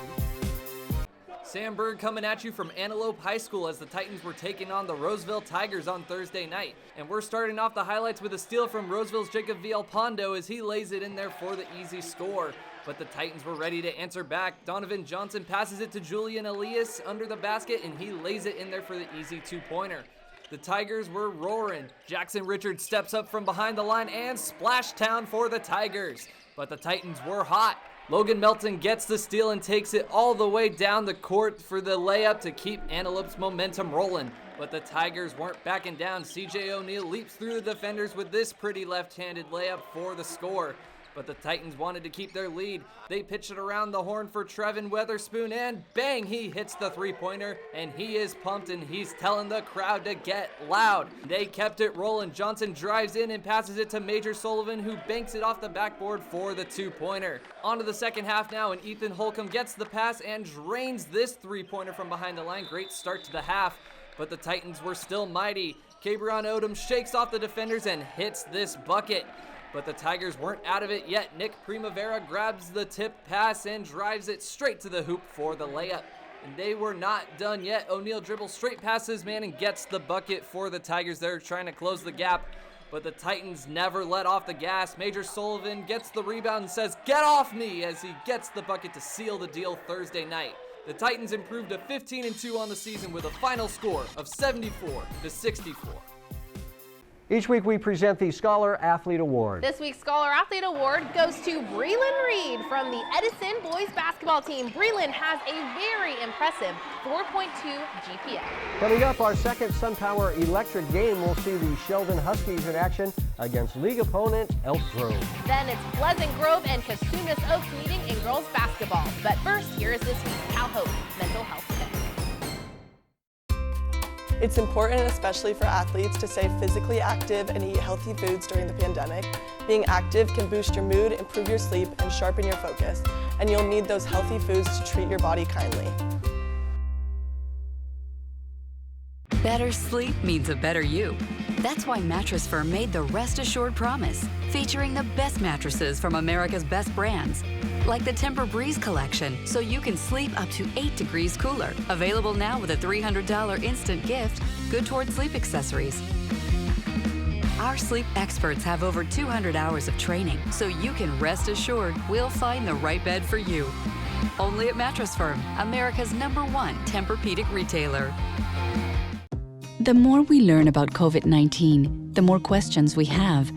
Sam Berg coming at you from Antelope High School as the Titans were taking on the Roseville Tigers on Thursday night. And we're starting off the highlights with a steal from Roseville's Jacob Villalpando as he lays it in there for the easy score. But the Titans were ready to answer back. Donovan Johnson passes it to Julian Elias under the basket, and he lays it in there for the easy 2-pointer. The Tigers were roaring. Jackson Richards steps up from behind the line and splash town for the Tigers. But the Titans were hot. Logan Melton gets the steal and takes it all the way down the court for the layup to keep Antelope's momentum rolling. But the Tigers weren't backing down. CJ O'Neal leaps through the defenders with this pretty left-handed layup for the score. But the Titans wanted to keep their lead. They pitch it around the horn for Trevin Weatherspoon, and bang, he hits the 3-pointer, and he is pumped, and he's telling the crowd to get loud. They kept it rolling. Johnson drives in and passes it to Major Sullivan, who banks it off the backboard for the 2-pointer. On to the second half now, and Ethan Holcomb gets the pass and drains this 3-pointer from behind the line. Great start to the half, but the Titans were still mighty. Cabron Odom shakes off the defenders and hits this bucket. But the Tigers weren't out of it yet. Nick Primavera grabs the tip pass and drives it straight to the hoop for the layup. And they were not done yet. O'Neal dribbles straight past his man and gets the bucket for the Tigers. They're trying to close the gap, but the Titans never let off the gas. Major Sullivan gets the rebound and says, "Get off me," as he gets the bucket to seal the deal Thursday night. The Titans improved to 15-2 on the season with a final score of 74-64. Each week we present the Scholar Athlete Award. This week's Scholar Athlete Award goes to Breland Reed from the Edison boys basketball team. Breland has a very impressive 4.2 GPA. Coming up, our second SunPower Electric game will see the Sheldon Huskies in action against league opponent Elk Grove. Then it's Pleasant Grove and Cosumnes Oaks meeting in girls basketball. But first, here is this week's Cal Hope Mental Health Tip. It's important, especially for athletes, to stay physically active and eat healthy foods during the pandemic. Being active can boost your mood, improve your sleep, and sharpen your focus. And you'll need those healthy foods to treat your body kindly. Better sleep means a better you. That's why Mattress Firm made the Rest Assured Promise, featuring the best mattresses from America's best brands, like the Tempur-Breeze collection, so you can sleep up to 8 degrees cooler. Available now with a $300 instant gift, good towards sleep accessories. Our sleep experts have over 200 hours of training, so you can rest assured we'll find the right bed for you. Only at Mattress Firm, America's #1 Tempur-Pedic retailer. The more we learn about COVID-19, the more questions we have.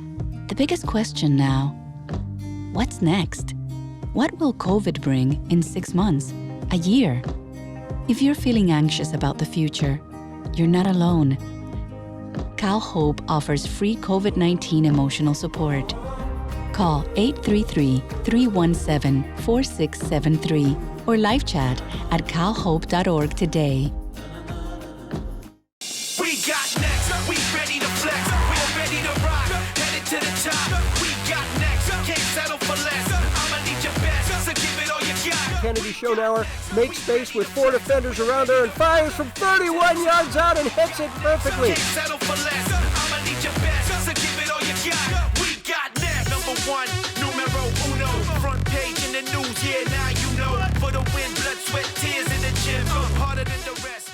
The biggest question now, What's next? What will COVID bring in 6 months, a year? If you're feeling anxious about the future, you're not alone. Cal Hope offers free COVID-19 emotional support. Call 833-317-4673 or live chat at calhope.org today. We got next, we ready to flex, we're ready to rock, headed to the top. We got next, can't settle for less. I'ma need your best, so give it all you got. Kennedy Schonauer makes space with 4 defenders around her and fires from 31 yards out and hits it perfectly. Can't settle for less. I'ma need your best, so give it all you got. We got next, number one, numero uno, front page in the news. Yeah, now you know. For the win, blood, sweat, tears in the gym, harder than the rest.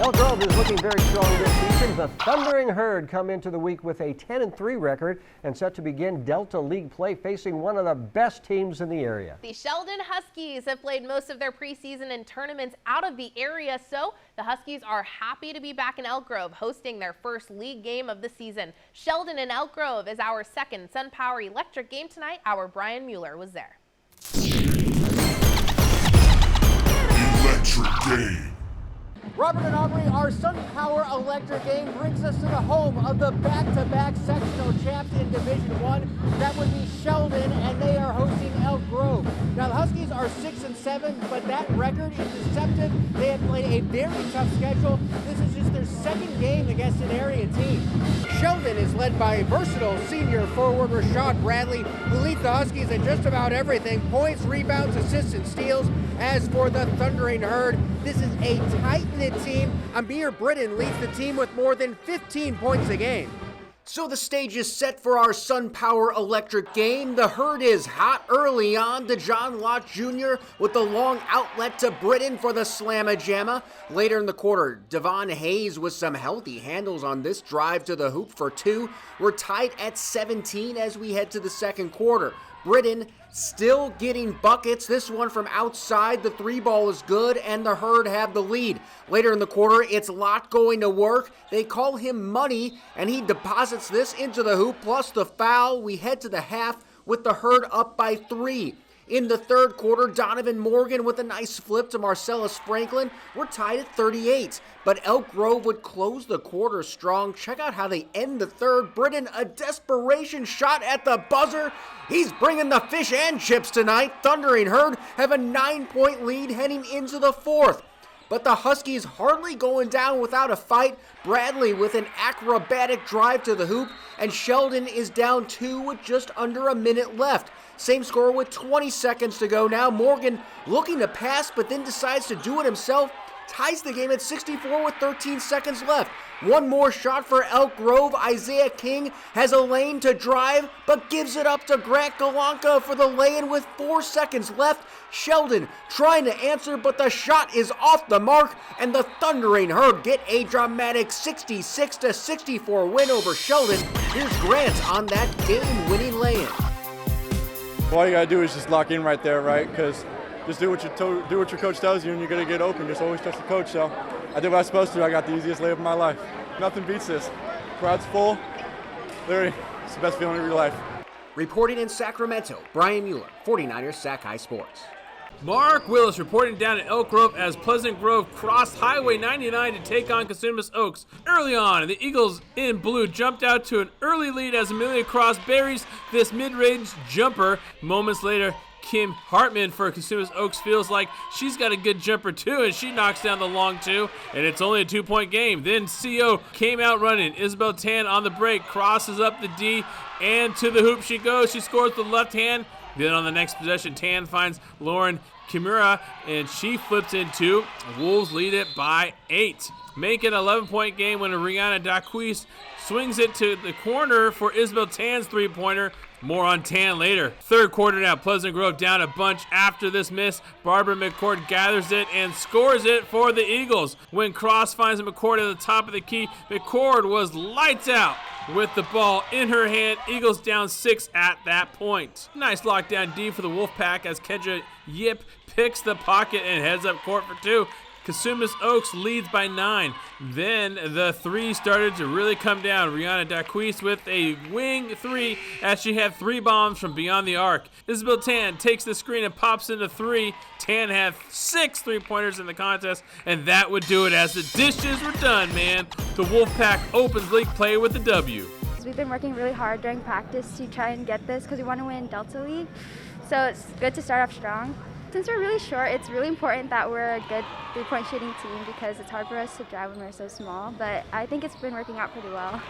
Elk Grove is looking very strong this season. The Thundering Herd come into the week with a 10-3 record and set to begin Delta League play facing one of the best teams in the area. The Sheldon Huskies have played most of their preseason and tournaments out of the area, so the Huskies are happy to be back in Elk Grove hosting their first league game of the season. Sheldon and Elk Grove is our second SunPower Electric game tonight. Our Brian Mueller was there. Electric game. Robert and Aubrey, our SunPower Electric game brings us to the home of the back-to-back sectional champs in Division 1. That would be Sheldon, and they are hosting Elk Grove. Now, the Huskies are 6-7, but that record is deceptive. They have played a very tough schedule. This is just their second game against an area team. Sheldon is led by versatile senior forward Rashad Bradley, who leads the Huskies in just about everything: points, rebounds, assists, and steals. As for the Thundering Herd, this is a tight-knit team. Amir Britton leads the team with more than 15 points a game. So the stage is set for our SunPower Electric game. The Herd is hot early on to John Lott Jr. with the long outlet to Britton for the slamma-jamma. Later in the quarter, Devon Hayes with some healthy handles on this drive to the hoop for 2. We're tied at 17 as we head to the second quarter. Britton still getting buckets. This one from outside. The 3 ball is good, and the Herd have the lead. Later in the quarter, it's Lott going to work. They call him Money, and he deposits this into the hoop, plus the foul. We head to the half with the Herd up by 3. In the third quarter, Donovan Morgan with a nice flip to Marcellus Franklin. We're tied at 38, but Elk Grove would close the quarter strong. Check out how they end the third. Britton, a desperation shot at the buzzer. He's bringing the fish and chips tonight. Thundering Herd have a 9-point lead heading into the fourth. But the Huskies hardly going down without a fight. Bradley with an acrobatic drive to the hoop, and Sheldon is down 2 with just under a minute left. Same score with 20 seconds to go now. Morgan looking to pass, but then decides to do it himself. Ties the game at 64 with 13 seconds left. One more shot for Elk Grove. Isaiah King has a lane to drive, but gives it up to Grant Galanka for the lay-in with 4 seconds left. Sheldon trying to answer, but the shot is off the mark, and the Thundering Herd get a dramatic 66-64 win over Sheldon. Here's Grant on that game-winning lay-in. All you gotta do is just lock in right there, right? Because just do what your coach tells you, and you're gonna get open. Just always trust the coach. So I did what I was supposed to. I got the easiest layup of my life. Nothing beats this. Crowd's full. Literally, it's the best feeling of your life. Reporting in Sacramento, Brian Mueller, 49ers Sac-Hi Sports. Mark Willis reporting down at Elk Grove as Pleasant Grove crossed Highway 99 to take on Cosumnes Oaks. Early on, the Eagles in blue jumped out to an early lead as Amelia Cross buries this mid-range jumper. Moments later, Kim Hartman for Cosumnes Oaks feels like she's got a good jumper too, and she knocks down the long 2, and it's only a 2-point game. Then CO came out running. Isabel Tan on the break, crosses up the D, and to the hoop she goes. She scores with the left hand. Then on the next possession, Tan finds Lauren Kimura, and she flips in 2. Wolves lead it by 8. Make it an 11-point game when Rihanna Daquis swings it to the corner for Isabel Tan's 3-pointer. More on Tan later. Third quarter now, Pleasant Grove down a bunch after this miss. Barbara McCord gathers it and scores it for the Eagles. When Cross finds McCord at the top of the key, McCord was lights out with the ball in her hand. Eagles down 6 at that point. Nice lockdown D for the Wolfpack as Kendra Yip picks the pocket and heads up court for 2. Casumas Oaks leads by 9. Then the 3 started to really come down. Rihanna Daquise with a wing 3 as she had 3 bombs from beyond the arc. Isabel Tan takes the screen and pops into 3. Tan had 6 3-pointers in the contest, and that would do it as the dishes were done, man. The Wolfpack opens league play with the W. We've been working really hard during practice to try and get this because we want to win Delta League. So it's good to start off strong. Since we're really short, it's really important that we're a good three-point shooting team because it's hard for us to drive when we're so small, but I think it's been working out pretty well.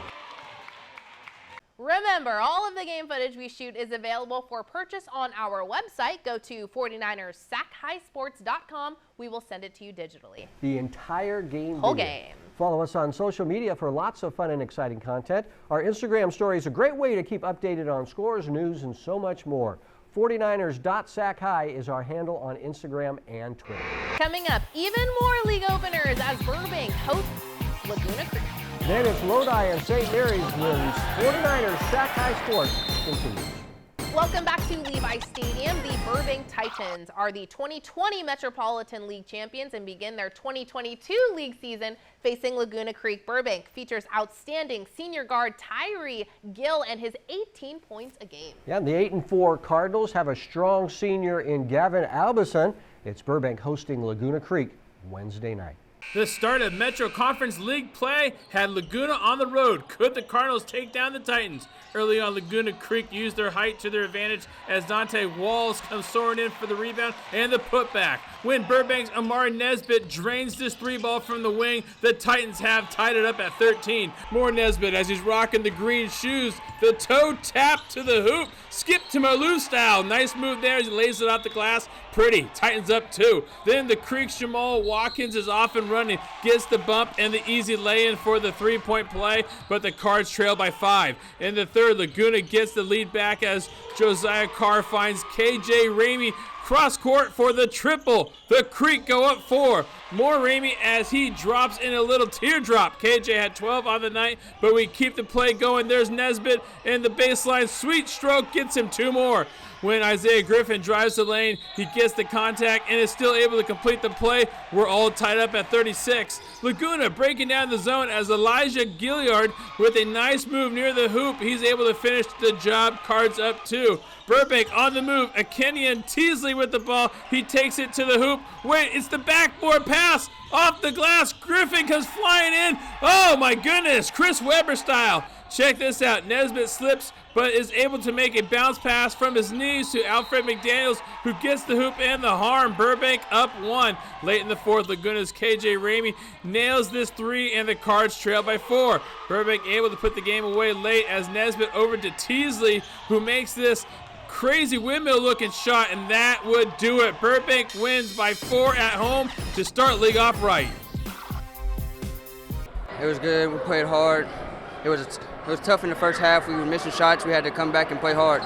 Remember, all of the game footage we shoot is available for purchase on our website. Go to 49ers Sac-Hi-Sports.com. We will send it to you digitally. The entire game. Whole video. game. Follow us on social media for lots of fun and exciting content. Our Instagram story is a great way to keep updated on scores, news, and so much more. 49ers.Sac-Hi is our handle on Instagram and Twitter. Coming up, even more league openers as Burbank hosts Laguna Creek. Then it's Lodi and St. Mary's wins. 49ers Sac-Hi Sports continues. Welcome back to Levi Stadium. The Burbank Titans are the 2020 Metropolitan League champions and begin their 2022 league season facing Laguna Creek. Burbank features outstanding senior guard Tyree Gill and his 18 points a game. Yeah, the 8-4 Cardinals have a strong senior in Gavin Albison. It's Burbank hosting Laguna Creek Wednesday night. The start of Metro Conference League play had Laguna on the road. Could the Cardinals take down the Titans? Early on, Laguna Creek used their height to their advantage as Dante Walls comes soaring in for the rebound and the putback. When Burbank's Amari Nesbitt drains this 3-ball from the wing, the Titans have tied it up at 13. More Nesbitt as he's rocking the green shoes. The toe tap to the hoop. Skip to Malou style. Nice move there as he lays it off the glass. Pretty. Titans up 2. Then the Creek's Jamal Watkins is off and running. Gets the bump and the easy lay-in for the 3-point play, but the Cards trail by 5. In the third, Laguna gets the lead back as Josiah Carr finds KJ Ramey cross court for the triple. The Creek go up 4. More Ramey as he drops in a little teardrop. KJ had 12 on the night, but we keep the play going. There's Nesbitt and the baseline sweet stroke gets him 2 more. When Isaiah Griffin drives the lane, he gets the contact and is still able to complete the play. We're all tied up at 36. Laguna breaking down the zone as Elijah Gilliard with a nice move near the hoop. He's able to finish the job. Cards up 2. Burbank on the move. Kenyon Teasley with the ball. He takes it to the hoop. Wait, it's the backboard pass off the glass. Griffin comes flying in. Oh my goodness, Chris Webber style. Check this out. Nesbitt slips but is able to make a bounce pass from his knees to Alfred McDaniels, who gets the hoop and the harm. Burbank up 1. Late in the fourth, Laguna's KJ Ramey nails this 3 and the Cards trail by 4. Burbank able to put the game away late as Nesbitt over to Teasley, who makes this crazy windmill looking shot, and that would do it. Burbank wins by 4 at home to start league off right. It was good. We played hard. It was tough in the first half. We were missing shots. We had to come back and play hard.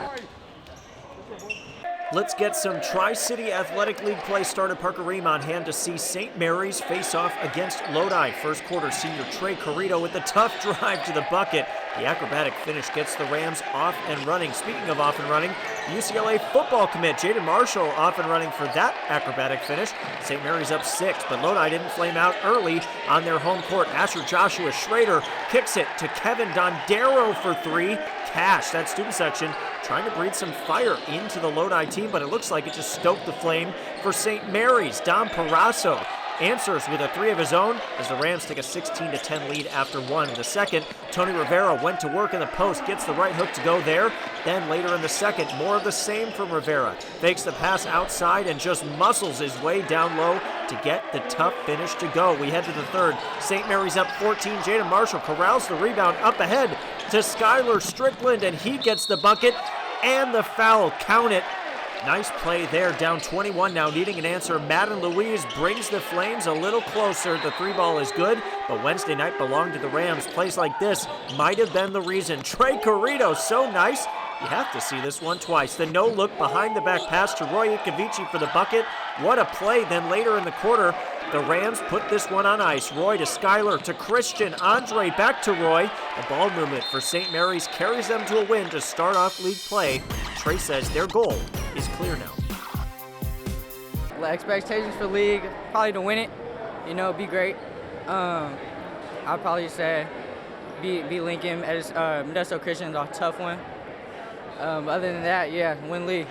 Let's get some Tri-City Athletic League play started. Parker Ream on hand to see St. Mary's face off against Lodi. First quarter senior Trey Carrito with the tough drive to the bucket. The acrobatic finish gets the Rams off and running. Speaking of off and running, UCLA football commit Jaden Marshall off and running for that acrobatic finish. St. Mary's up 6, but Lodi didn't flame out early on their home court. Asher Joshua Schrader kicks it to Kevin Dondero for 3. Cash, that student section, trying to breathe some fire into the Lodi team, but it looks like it just stoked the flame for St. Mary's. Dom Parasso answers with a 3 of his own as the Rams take a 16-10 lead after 1. In the second, Tony Rivera went to work in the post, gets the right hook to go there. Then later in the second, more of the same from Rivera. Fakes the pass outside and just muscles his way down low to get the tough finish to go. We head to the third. St. Mary's up 14. Jaden Marshall corrals the rebound up ahead to Skylar Strickland, and he gets the bucket and the foul. Count it. Nice play there, down 21 now, needing an answer. Madden Louise brings the Flames a little closer. The 3-ball is good, but Wednesday night belonged to the Rams. Plays like this might have been the reason. Trey Carrito, so nice. You have to see this one twice. The no-look behind the back pass to Roy Ikavici for the bucket. What a play. Then later in the quarter, the Rams put this one on ice. Roy to Skyler to Christian. Andre back to Roy. The ball movement for St. Mary's carries them to a win to start off league play. Trey says their goal is clear now. Expectations for league, probably to win it. be great. I'll probably say beat Lincoln. Modesto Christian is a tough one. Other than that, win league.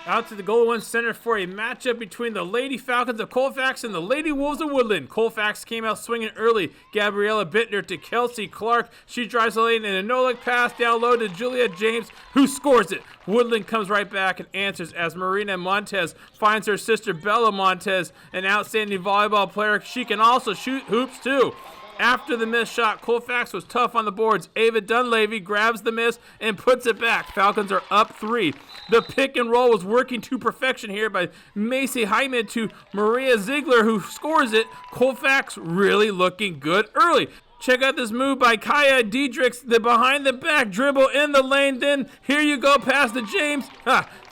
Out to the Gold One Center for a matchup between the Lady Falcons of Colfax and the Lady Wolves of Woodland. Colfax came out swinging early. Gabriella Bittner to Kelsey Clark. She drives the lane in a no-look pass down low to Juliet James, who scores it. Woodland comes right back and answers as Marina Montez finds her sister Bella Montez, an outstanding volleyball player. She can also shoot hoops too. After the missed shot, Colfax was tough on the boards. Ava Dunleavy grabs the miss and puts it back. Falcons are up 3. The pick and roll was working to perfection here by Macy Hyman to Maria Ziegler, who scores it. Colfax really looking good early. Check out this move by Kaya Diedrichs, the behind the back dribble in the lane. Then here you go past the James.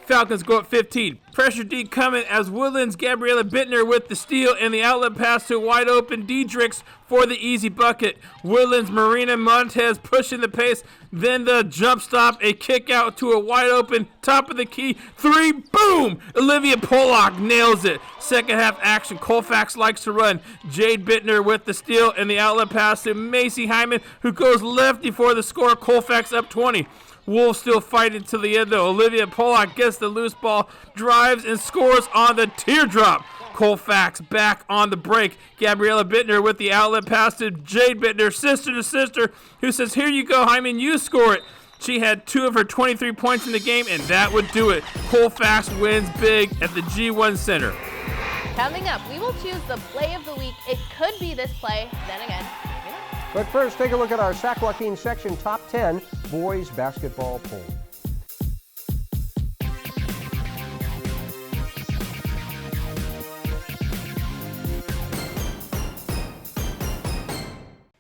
Falcons go up 15. Pressure D coming as Woodland's Gabriella Bittner with the steal and the outlet pass to wide open Diedrichs for the easy bucket. Woodland's Marina Montez pushing the pace. Then the jump stop, a kick out to a wide open top of the key. 3, boom! Olivia Pollock nails it. Second half action. Colfax likes to run. Jade Bittner with the steal and the outlet pass to Macy Hyman, who goes lefty for the score. Colfax up 20. Wolves still fighting to the end, though. Olivia Pollock gets the loose ball, drives and scores on the teardrop. Colfax back on the break. Gabriella Bittner with the outlet pass to Jade Bittner, sister to sister, who says, here you go, Hyman, you score it. She had 2 of her 23 points in the game, and that would do it. Colfax wins big at the G1 Center. Coming up, we will choose the play of the week. It could be this play, then again. But first, take a look at our Sac Joaquin section top 10 boys basketball poll.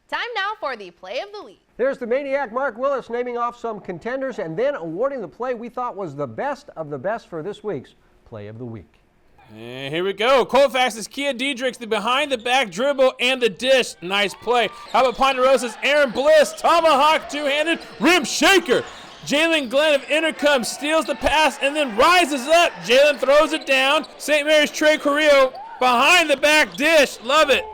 Time now for the play of the week. There's the maniac Mark Willis naming off some contenders and then awarding the play we thought was the best of the best for this week's play of the week. And here we go. Colfax's Kia Diedrichs, the behind-the-back dribble and the dish. Nice play. How about Ponderosa's Aaron Bliss? Tomahawk two-handed rim shaker. Jalen Glenn of Intercom steals the pass and then rises up. Jalen throws it down. St. Mary's Trey Carrillo behind-the-back dish. Love it.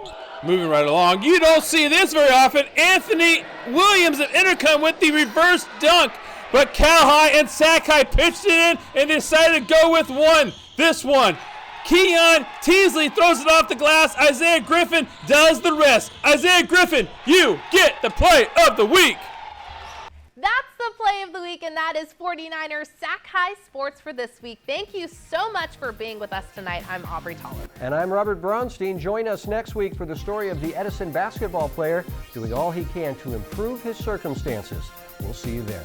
Moving right along. You don't see this very often. Anthony Williams of Intercom with the reverse dunk. But Sac-Hi and Sac-Hi pitched it in and decided to go with one. This one. Keon Teasley throws it off the glass. Isaiah Griffin does the rest. Isaiah Griffin, you get the play of the week. That's the play of the week, and that is 49ers Sac-Hi Sports for this week. Thank you so much for being with us tonight. I'm Aubrey Tolliver. And I'm Robert Braunstein. Join us next week for the story of the Edison basketball player doing all he can to improve his circumstances. We'll see you then.